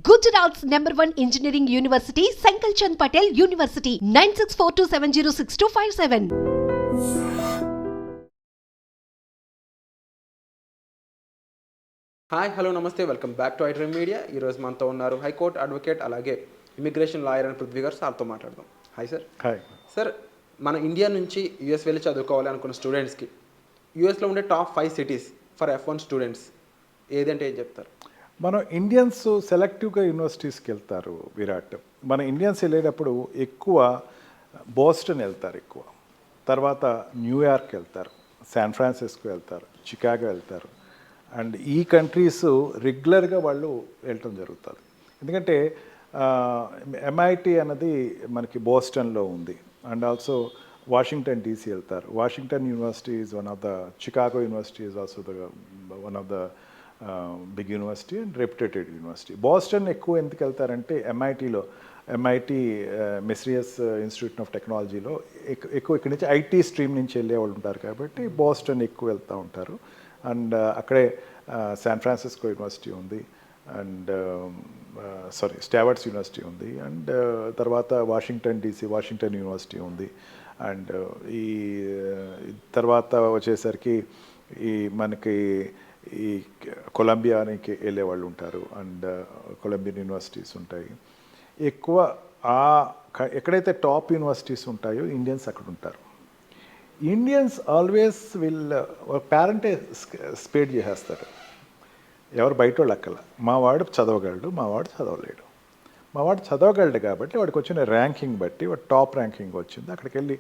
Gujarat's #1 engineering university, Sankalchand Patel University, 9642706257. Hi hello నమస్తే welcome back to iDream Media. ఈరోజు మనతో ఉన్నారు హైకోర్టు అడ్వకేట్ అలాగే ఇమిగ్రేషన్ లాయర్ అని పృథ్వీ గారు. సార్తో మాట్లాడదాం. Hi sir. హాయ్ సార్, మన ఇండియా నుంచి యూఎస్ వెళ్ళి చదువుకోవాలి అనుకున్న స్టూడెంట్స్కి యూఎస్లో ఉండే top 5 cities for F1 students ఏదంటే ఏం చెప్తారు? మనం ఇండియన్స్ సెలెక్టివ్గా యూనివర్సిటీస్కి వెళ్తారు విరాట్. మన ఇండియన్స్ వెళ్ళేటప్పుడు ఎక్కువ బోస్టన్ వెళ్తారు, ఎక్కువ తర్వాత న్యూయార్క్ వెళ్తారు, శాన్ ఫ్రాన్సిస్కో వెళ్తారు, చికాగో వెళ్తారు. అండ్ ఈ కంట్రీస్ రెగ్యులర్గా వాళ్ళు వెళ్ళటం జరుగుతుంది. ఎందుకంటే MIT అన్నది మనకి బోస్టన్లో ఉంది. అండ్ ఆల్సో వాషింగ్టన్ DC వెళ్తారు. Washington university is one of the, Chicago university is also the one of the big university and reputated university. Boston ఎక్కువ ఎందుకు వెళ్తారంటే MIT మెస్రియస్ ఇన్స్టిట్యూట్ ఆఫ్ టెక్నాలజీలో ఎక్కువ ఇక్కడి నుంచి IT స్ట్రీమ్ నుంచి వెళ్ళే వాళ్ళు ఉంటారు కాబట్టి బోస్టన్ ఎక్కువ వెళ్తూ ఉంటారు. అండ్ అక్కడే శాన్ ఫ్రాన్సిస్కో యూనివర్సిటీ ఉంది, అండ్ స్టావర్ట్స్ యూనివర్సిటీ ఉంది, అండ్ తర్వాత వాషింగ్టన్ DC వాషింగ్టన్ యూనివర్సిటీ ఉంది. అండ్ ఈ తర్వాత వచ్చేసరికి మనకి ఈ కొలంబియాకి వెళ్ళే వాళ్ళు ఉంటారు, అండ్ కొలంబియన్ యూనివర్సిటీస్ ఉంటాయి. ఎక్కువ ఎక్కడైతే టాప్ యూనివర్సిటీస్ ఉంటాయో ఇండియన్స్ అక్కడ ఉంటారు. ఇండియన్స్ ఆల్వేస్ పేరెంటే స్పేడ్ చేసేస్తారు. ఎవరు బయట వాళ్ళు అక్కల, మా వాడు చదవగలడు, మా వాడు చదవలేడు. మా వాడు చదవగలడు కాబట్టి వాడికి వచ్చిన ర్యాంకింగ్ బట్టి వాడు టాప్ ర్యాంకింగ్ వచ్చింది, అక్కడికి వెళ్ళి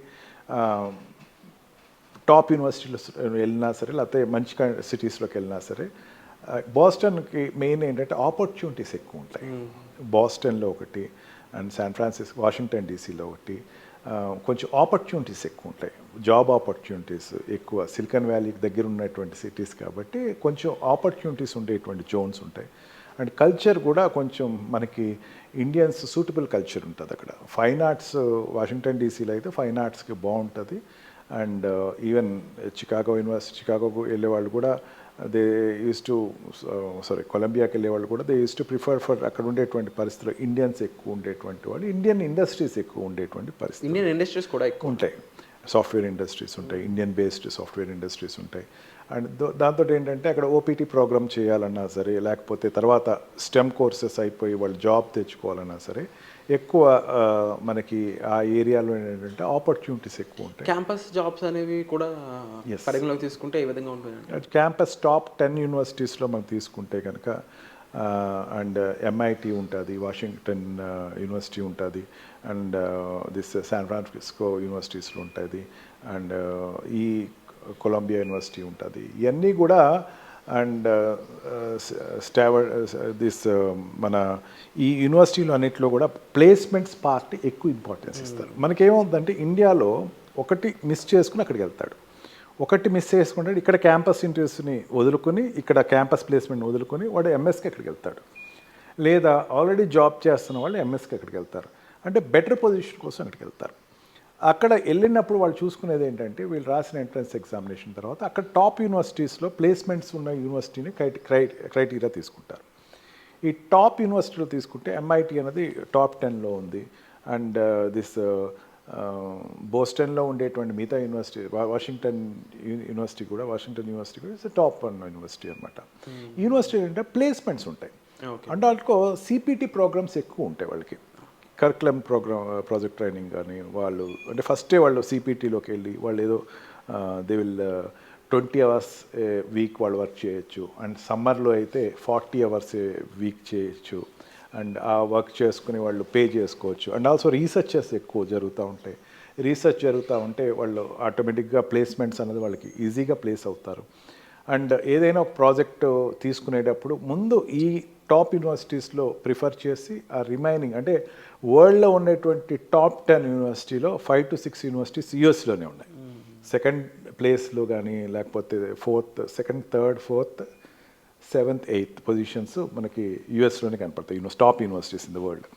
టాప్ యూనివర్సిటీలో వెళ్ళినా సరే, లేకపోతే మంచి సిటీస్లోకి వెళ్ళినా సరే. బోస్టన్కి మెయిన్ ఏంటంటే ఆపర్చునిటీస్ ఎక్కువ ఉంటాయి. బోస్టన్లో ఒకటి, అండ్ శాన్ ఫ్రాన్సిస్కో వాషింగ్టన్ DCలో ఒకటి. కొంచెం ఆపర్చునిటీస్ ఎక్కువ ఉంటాయి, జాబ్ ఆపర్చునిటీస్ ఎక్కువ. సిలికాన్ వ్యాలీకి దగ్గర ఉన్నటువంటి సిటీస్ కాబట్టి కొంచెం ఆపర్చునిటీస్ ఉండేటువంటి జోన్స్ ఉంటాయి. అండ్ కల్చర్ కూడా కొంచెం మనకి ఇండియన్స్ సూటబుల్ కల్చర్ ఉంటుంది అక్కడ. ఫైన్ ఆర్ట్స్ వాషింగ్టన్ DCలో అయితే ఫైన్ ఆర్ట్స్కి బాగుంటుంది. అండ్ ఈవెన్ చికాగోకు వెళ్ళేవాళ్ళు కూడా కొలంబియాకి వెళ్ళేవాళ్ళు కూడా they use to prefer for అక్కడ ఉండేటువంటి పరిస్థితుల్లో ఇండియన్స్ ఎక్కువ ఉండేటువంటి వాళ్ళు, ఇండియన్ ఇండస్ట్రీస్ ఎక్కువ ఉండేటువంటి పరిస్థితి. ఇండియన్ ఇండస్ట్రీస్ కూడా ఎక్కువ ఉంటాయి, సాఫ్ట్వేర్ ఇండస్ట్రీస్ ఉంటాయి, ఇండియన్ బేస్డ్ సాఫ్ట్వేర్ ఇండస్ట్రీస్ ఉంటాయి. అండ్ దాంతో ఏంటంటే అక్కడ OPT ప్రోగ్రామ్ చేయాలన్నా సరే, లేకపోతే తర్వాత స్టెమ్ కోర్సెస్ అయిపోయి వాళ్ళు జాబ్ తెచ్చుకోవాలన్నా సరే, ఎక్కువ మనకి ఆ ఏరియాలో ఏంటంటే ఆపర్చునిటీస్ ఎక్కువ ఉంటాయి. క్యాంపస్ జాబ్స్ అనేవి కూడా పరిగణలోకి తీసుకుంటే ఏ విధంగా ఉంటుంది? క్యాంపస్ టాప్ 10 యూనివర్సిటీస్లో మనం తీసుకుంటే కనుక అండ్ MIT ఉంటుంది, వాషింగ్టన్ యూనివర్సిటీ ఉంటుంది, అండ్ శాన్ ఫ్రాన్సిస్కో యూనివర్సిటీస్లో ఉంటుంది, అండ్ ఈ కొలంబియా యూనివర్సిటీ ఉంటుంది. ఇవన్నీ కూడా అండ్ మన ఈ యూనివర్సిటీలో అన్నింటిలో కూడా ప్లేస్మెంట్స్ పార్ట్ ఎక్కువ ఇంపార్టెన్స్ ఇస్తారు. మనకేమవుతుందంటే ఇండియాలో ఒకటి మిస్ చేసుకుని అక్కడికి వెళ్తాడు, ఒకటి మిస్ చేసుకుంటాడు, ఇక్కడ క్యాంపస్ ఇంటర్వ్యూస్ని వదులుకొని, ఇక్కడ క్యాంపస్ ప్లేస్మెంట్ని వదులుకొని వాడు MSకి అక్కడికి వెళ్తాడు. లేదా ఆల్రెడీ జాబ్ చేస్తున్న వాళ్ళు MSకి అక్కడికి వెళ్తారు, అంటే బెటర్ పొజిషన్ కోసం అక్కడికి వెళ్తారు. అక్కడ వెళ్ళినప్పుడు వాళ్ళు చూసుకునేది ఏంటంటే వీళ్ళు రాసిన ఎంట్రన్స్ ఎగ్జామినేషన్ తర్వాత అక్కడ టాప్ యూనివర్సిటీస్లో ప్లేస్మెంట్స్ ఉన్న యూనివర్సిటీని క్రైటీరియా తీసుకుంటారు. ఈ టాప్ యూనివర్సిటీలో తీసుకుంటే MIT అనేది టాప్ 10లో ఉంది. అండ్ బోస్టన్లో ఉండేటువంటి మిగతా యూనివర్సిటీ వాషింగ్టన్ యూనివర్సిటీ కూడా ఇట్స్ టాప్ 1 యూనివర్సిటీ అనమాట. యూనివర్సిటీ అంటే ప్లేస్మెంట్స్ ఉంటాయి. అంటే వాళ్ళకు CPT ప్రోగ్రామ్స్ ఎక్కువ ఉంటాయి వాళ్ళకి, కరికులం ప్రాజెక్ట్ ట్రైనింగ్ కానీ. వాళ్ళు అంటే ఫస్టే వాళ్ళు CPTలోకి వెళ్ళి వాళ్ళు ఏదో they will 20 hours A week వాళ్ళు వర్క్ చేయొచ్చు. అండ్ సమ్మర్లో అయితే 40 hours ఏ వీక్ చేయొచ్చు. అండ్ ఆ వర్క్ చేసుకుని వాళ్ళు పే చేసుకోవచ్చు. అండ్ ఆల్సో రీసెర్చెస్ ఎక్కువ జరుగుతూ ఉంటాయి. రీసెర్చ్ జరుగుతూ ఉంటే వాళ్ళు ఆటోమేటిక్గా ప్లేస్మెంట్స్ అనేది వాళ్ళకి ఈజీగా ప్లేస్ అవుతారు. అండ్ ఏదైనా ఒక ప్రాజెక్ట్ తీసుకునేటప్పుడు ముందు ఈ టాప్ యూనివర్సిటీస్లో ప్రిఫర్ చేసి ఆ రిమైనింగ్ అంటే వరల్డ్లో ఉండేటువంటి టాప్ 10 యూనివర్సిటీలో 5 to 6 యూనివర్సిటీస్ యూఎస్లోనే ఉన్నాయి. సెకండ్ ప్లేస్లో కానీ లేకపోతే second, third, fourth, 7th, 8th positions మనకి యూఎస్లోనే కనపడతాయి, top universities in the world.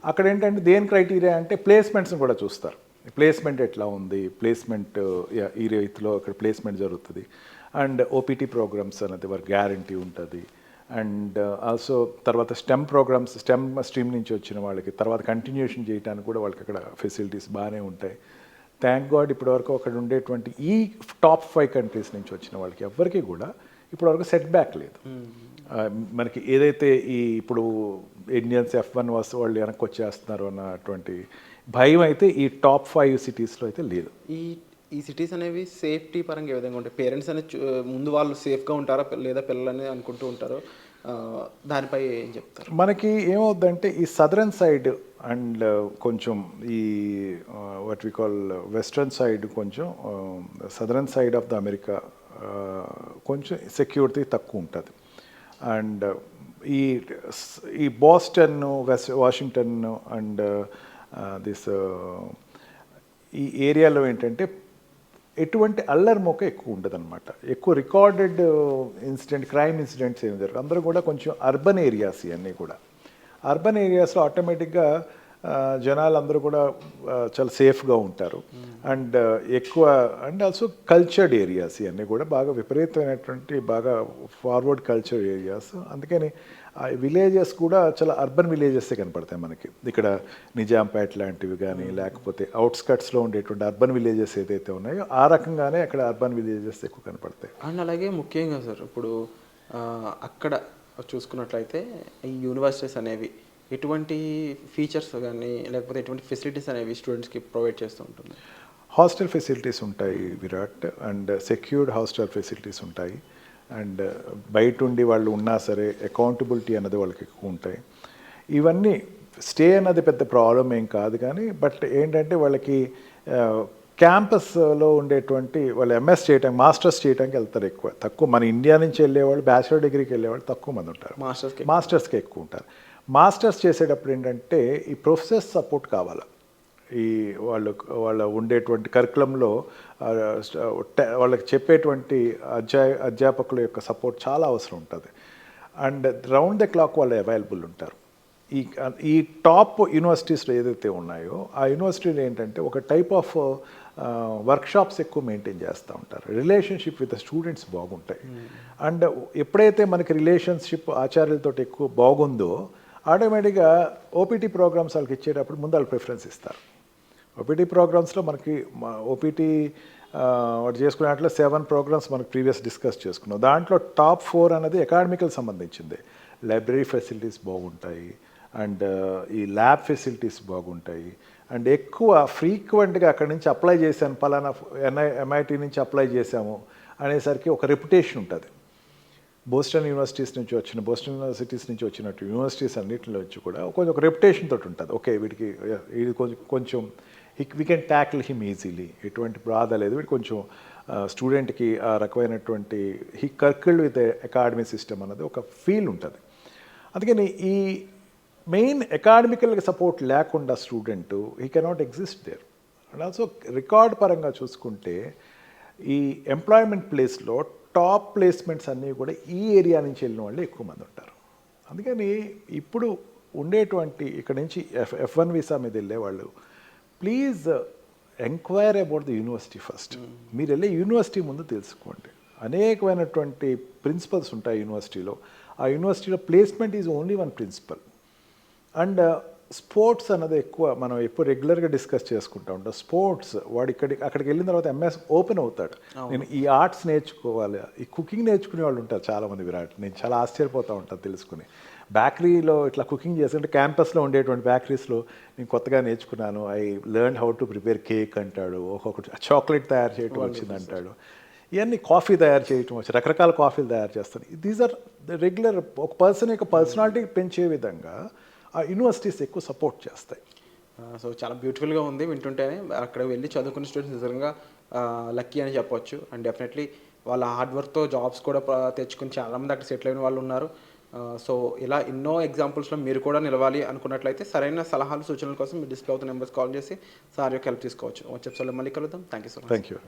అక్కడ ఏంటంటే దేని క్రైటీరియా అంటే ప్లేస్మెంట్స్ని కూడా చూస్తారు. ప్లేస్మెంట్ ఎట్లా ఉంది, ప్లేస్మెంట్ ఈ రీతిలో అక్కడ ప్లేస్మెంట్ జరుగుతుంది. అండ్ OPT ప్రోగ్రామ్స్ అనేది వారి గ్యారంటీ ఉంటుంది. అండ్ ఆల్సో తర్వాత స్టెమ్ ప్రోగ్రామ్స్ స్టెమ్ స్ట్రీమ్ నుంచి వచ్చిన వాళ్ళకి తర్వాత కంటిన్యూషన్ చేయడానికి కూడా వాళ్ళకి అక్కడ ఫెసిలిటీస్ బాగానే ఉంటాయి. థ్యాంక్ గాడ్ ఇప్పటివరకు అక్కడ ఉండేటువంటి ఈ టాప్ 5 కంట్రీస్ నుంచి వచ్చిన వాళ్ళకి ఎవ్వరికీ కూడా ఇప్పటివరకు సెట్ బ్యాక్ లేదు. మనకి ఏదైతే ఈ ఇప్పుడు ఇండియన్స్ F1 వాళ్ళు వెనక్కి వచ్చేస్తున్నారు అన్నటువంటి భయం అయితే ఈ టాప్ 5 సిటీస్లో అయితే లేదు. ఈ సిటీస్ అనేవి సేఫ్టీ పరంగా ఏ విధంగా ఉంటాయి? పేరెంట్స్ అనేది ముందు వాళ్ళు సేఫ్గా ఉంటారా లేదా పిల్లలు అనేది అనుకుంటూ ఉంటారు, దానిపై ఏం చెప్తారు? మనకి ఏమవుద్దంటే ఈ సదరన్ సైడ్ అండ్ కొంచెం ఈ what we call western side కొంచెం southern side of the America కొంచెం సెక్యూరిటీ తక్కువ ఉంటుంది. అండ్ ఈ బోస్టన్ వాషింగ్టన్ అండ్ దిస్ ఈ ఏరియాలో ఏంటంటే ఎటువంటి అల్లరి మొక్క ఎక్కువ ఉండదు అనమాట. ఎక్కువ రికార్డెడ్ క్రైమ్ ఇన్సిడెంట్స్ ఏమి జరగదు. అందరూ కూడా కొంచెం అర్బన్ ఏరియాస్ ఇవన్నీ కూడా. అర్బన్ ఏరియాస్లో ఆటోమేటిక్గా జనాలందరూ కూడా చాలా సేఫ్గా ఉంటారు. అండ్ ఎక్కువ అండ్ ఆల్సో కల్చర్డ్ ఏరియాస్ ఇవన్నీ కూడా బాగా విపరీతమైనటువంటి బాగా ఫార్వర్డ్ కల్చర్ ఏరియాస్. అందుకని ఆ విలేజెస్ కూడా చాలా అర్బన్ విలేజెస్ కనపడతాయి మనకి. ఇక్కడ నిజాంపేట లాంటివి కానీ లేకపోతే అవుట్స్కట్స్లో ఉండేటువంటి అర్బన్ విలేజెస్ ఏదైతే ఉన్నాయో ఆ రకంగానే అక్కడ అర్బన్ విలేజెస్ ఎక్కువ కనపడతాయి. అండ్ అలాగే ముఖ్యంగా సార్ ఇప్పుడు అక్కడ చూసుకున్నట్లయితే ఈ యూనివర్సిటీస్ అనేవి ఎటువంటి ఫీచర్స్ కానీ లేకపోతే ఎటువంటి ఫెసిలిటీస్ అనేవి స్టూడెంట్స్కి ప్రొవైడ్ చేస్తూ ఉంటుంది? హాస్టల్ ఫెసిలిటీస్ ఉంటాయి Virat, and secured hostel facilities ఉంటాయి. అండ్ బయట ఉండి వాళ్ళు ఉన్నా సరే అకౌంటబిలిటీ అన్నది వాళ్ళకి ఎక్కువ ఉంటాయి. ఇవన్నీ స్టే అన్నది పెద్ద ప్రాబ్లం ఏం కాదు, కానీ బట్ ఏంటంటే వాళ్ళకి క్యాంపస్లో ఉండేటువంటి వాళ్ళు ఎంఎస్ చేయడానికి మాస్టర్స్ చేయడానికి వెళ్తారు ఎక్కువ. తక్కువ మన ఇండియా నుంచి వెళ్ళేవాళ్ళు బ్యాచిలర్ డిగ్రీకి వెళ్ళేవాళ్ళు తక్కువ మంది ఉంటారు. మాస్టర్స్కి ఎక్కువ ఉంటారు. మాస్టర్స్ చేసేటప్పుడు ఏంటంటే ఈ ప్రొఫెసర్ సపోర్ట్ కావాలి. ఈ వాళ్ళ ఉండేటువంటి కరికులంలో వాళ్ళకి చెప్పేటువంటి అధ్యాపకుల యొక్క సపోర్ట్ చాలా అవసరం ఉంటుంది. అండ్ రౌండ్ ద క్లాక్ వాళ్ళు అవైలబుల్ ఉంటారు. ఈ టాప్ యూనివర్సిటీస్లో ఏదైతే ఉన్నాయో ఆ యూనివర్సిటీలో ఏంటంటే ఒక టైప్ ఆఫ్ వర్క్షాప్స్ ఎక్కువ మెయింటైన్ చేస్తూ ఉంటారు. రిలేషన్షిప్ విత్ ద స్టూడెంట్స్ బాగుంటాయి. అండ్ ఎప్పుడైతే మనకి రిలేషన్షిప్ ఆచార్యులతో ఎక్కువ బాగుందో ఆటోమేటిక్గా ఓపీటీ ప్రోగ్రామ్స్ వాళ్ళకి ఇచ్చేటప్పుడు ముందు వాళ్ళు ప్రిఫరెన్స్ ఇస్తారు. ఓపీటీ ప్రోగ్రామ్స్లో మనకి ఓపీటీ వాటి చేసుకునేట్లో 7 ప్రోగ్రామ్స్ మనకు ప్రీవియస్ డిస్కస్ చేసుకున్నాం. దాంట్లో టాప్ 4 అనేది అకాడమికల్ సంబంధించింది. లైబ్రరీ ఫెసిలిటీస్ బాగుంటాయి, అండ్ ఈ ల్యాబ్ ఫెసిలిటీస్ బాగుంటాయి. అండ్ ఎక్కువ ఫ్రీక్వెంట్గా అక్కడి నుంచి అప్లై చేశాను, పలానా MIT నుంచి అప్లై చేశాము అనేసరికి ఒక రెప్యుటేషన్ ఉంటుంది. బోస్టన్ యూనివర్సిటీస్ నుంచి వచ్చినట్టు యూనివర్సిటీస్ అన్నింటిలో వచ్చి కూడా కొంచెం ఒక రెప్యుటేషన్ తోటి ఉంటుంది. ఓకే వీడికి ఇది కొంచెం we can tackle him easily, ఎటువంటి బాధ లేదు, వీడు కొంచెం స్టూడెంట్కి ఆ రకమైనటువంటి కర్కిల్డ్ విత్ అకాడమీ సిస్టమ్ అన్నది ఒక ఫీల్ ఉంటుంది. అందుకని ఈ మెయిన్ అకాడమికల్గా సపోర్ట్ లేకుండా student he cannot exist there. And also record పరంగా చూసుకుంటే ఈ ఎంప్లాయ్మెంట్ ప్లేస్లో టాప్ ప్లేస్మెంట్స్ అన్నీ కూడా ఈ ఏరియా నుంచి వెళ్ళిన వాళ్ళు ఎక్కువ మంది ఉంటారు. అందుకని ఇప్పుడు ఉండేటువంటి ఇక్కడ నుంచి F1 వీసా మీద వెళ్ళేవాళ్ళు please enquire about the university first. మీరు వెళ్ళే యూనివర్సిటీ ముందు తెలుసుకోండి. అనేకమైనటువంటి ప్రిన్సిపల్స్ ఉంటాయి యూనివర్సిటీలో. ఆ యూనివర్సిటీలో placement is only one principal. అండ్ స్పోర్ట్స్ అన్నది ఎక్కువ మనం ఎప్పుడు రెగ్యులర్గా డిస్కస్ చేసుకుంటూ ఉంటాం. స్పోర్ట్స్ వాడు అక్కడికి వెళ్ళిన తర్వాత MS ఓపెన్ అవుతాడు. నేను ఈ ఆర్ట్స్ నేర్చుకోవాలి, ఈ కుకింగ్ నేర్చుకునే వాళ్ళు ఉంటారు చాలామంది విరాట్. నేను చాలా ఆశ్చర్యపోతూ ఉంటాను తెలుసుకుని. బేకరీలో ఇట్లా కుకింగ్ చేస్తుంటే క్యాంపస్లో ఉండేటువంటి బేకరీస్లో నేను కొత్తగా నేర్చుకున్నాను, I learn how to prepare cake అంటాడు, ఒక్కొక్కటి చాక్లెట్ తయారు చేయటం వచ్చింది అంటాడు, ఇవన్నీ కాఫీ తయారు చేయటం వచ్చి రకరకాల కాఫీలు తయారు చేస్తాను. దీస్ ఆర్ రెగ్యులర్ ఒక పర్సన్ యొక్క పర్సనాలిటీ పెంచే విధంగా ఆ యూనివర్సిటీస్ ఎక్కువ సపోర్ట్ చేస్తాయి. సో చాలా బ్యూటిఫుల్గా ఉంది వింటుంటేనే. అక్కడ వెళ్ళి చదువుకున్న స్టూడెంట్స్ నిజంగా లక్కీ అని చెప్పొచ్చు. అండ్ డెఫినెట్లీ వాళ్ళ హార్డ్ వర్క్తో జాబ్స్ కూడా తెచ్చుకుని చాలామంది అక్కడ సెటిల్ అయిన వాళ్ళు ఉన్నారు. సో ఇలా ఎన్నో ఎగ్జాంపుల్స్లో మీరు కూడా నిలవాలి అనుకున్నట్లయితే సరైన సలహాలు సూచనల కోసం మీరు డిస్ప్లే అవుతున్న నెంబర్స్ కాల్ చేసి సార్ యొక్క హెల్ప్ తీసుకోవచ్చు. వచ్చే ఎపిసోడ్లో మళ్ళీ కలుద్దాం. Thank you so much. Thank you.